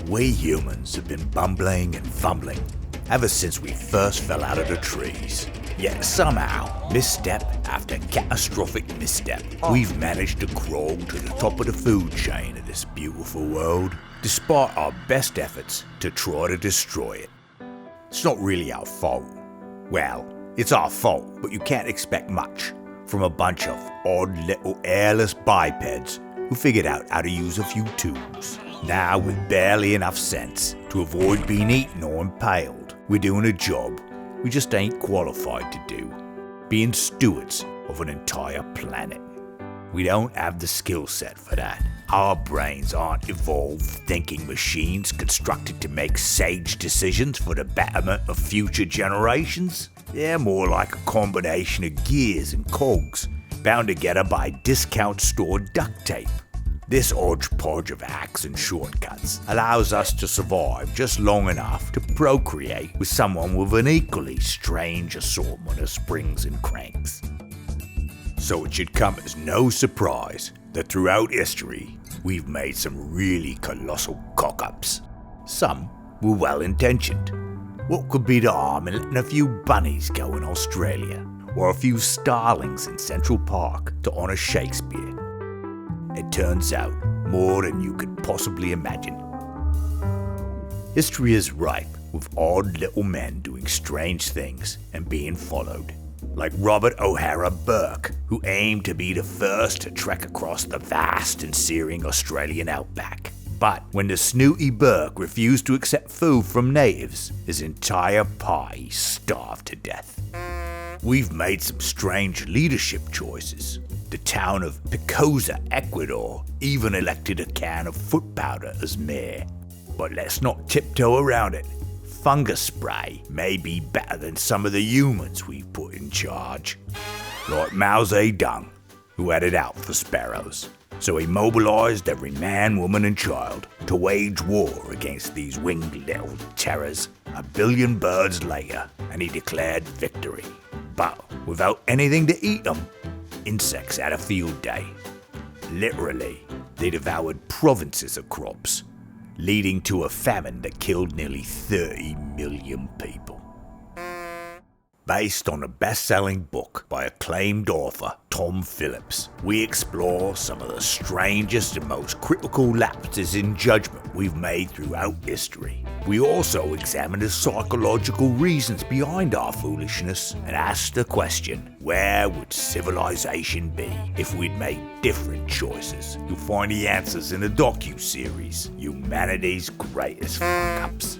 We humans have been bumbling and fumbling ever since we first fell out of the trees. Yet somehow, misstep after catastrophic misstep, we've managed to crawl to the top of the food chain of this beautiful world, despite our best efforts to try to destroy it. It's not really our fault. Well, it's our fault, but you can't expect much from a bunch of odd little airless bipeds who figured out how to use a few tools. Now, with barely enough sense to avoid being eaten or impaled, we're doing a job we just ain't qualified to do, being stewards of an entire planet. We don't have the skill set for that. Our brains aren't evolved thinking machines constructed to make sage decisions for the betterment of future generations. They're more like a combination of gears and cogs, bound together by discount store duct tape. This hodgepodge of hacks and shortcuts allows us to survive just long enough to procreate with someone with an equally strange assortment of springs and cranks. So it should come as no surprise that throughout history, we've made some really colossal cock-ups. Some were well-intentioned. What could be the harm in letting a few bunnies go in Australia, or a few starlings in Central Park to honour Shakespeare? It turns out more than you could possibly imagine. History is ripe with odd little men doing strange things and being followed, like Robert O'Hara Burke, who aimed to be the first to trek across the vast and searing Australian outback. But when the snooty Burke refused to accept food from natives, his entire party starved to death. We've made some strange leadership choices. The town of Picosa, Ecuador, even elected a can of foot powder as mayor. But let's not tiptoe around it. Fungus spray may be better than some of the humans we've put in charge. Like Mao Zedong, who had it out for sparrows. So he mobilized every man, woman and child to wage war against these winged little terrors. 1 billion birds later, and he declared victory. But without anything to eat them, insects had a field day. Literally, they devoured provinces of crops, leading to a famine that killed nearly 30 million people. Based on a best-selling book by acclaimed author Tom Phillips, we explore some of the strangest and most critical lapses in judgment we've made throughout history. We also examine the psychological reasons behind our foolishness and ask the question, where would civilization be if we'd made different choices? You'll find the answers in the docu-series, Humanity's Greatest Fuck-Ups.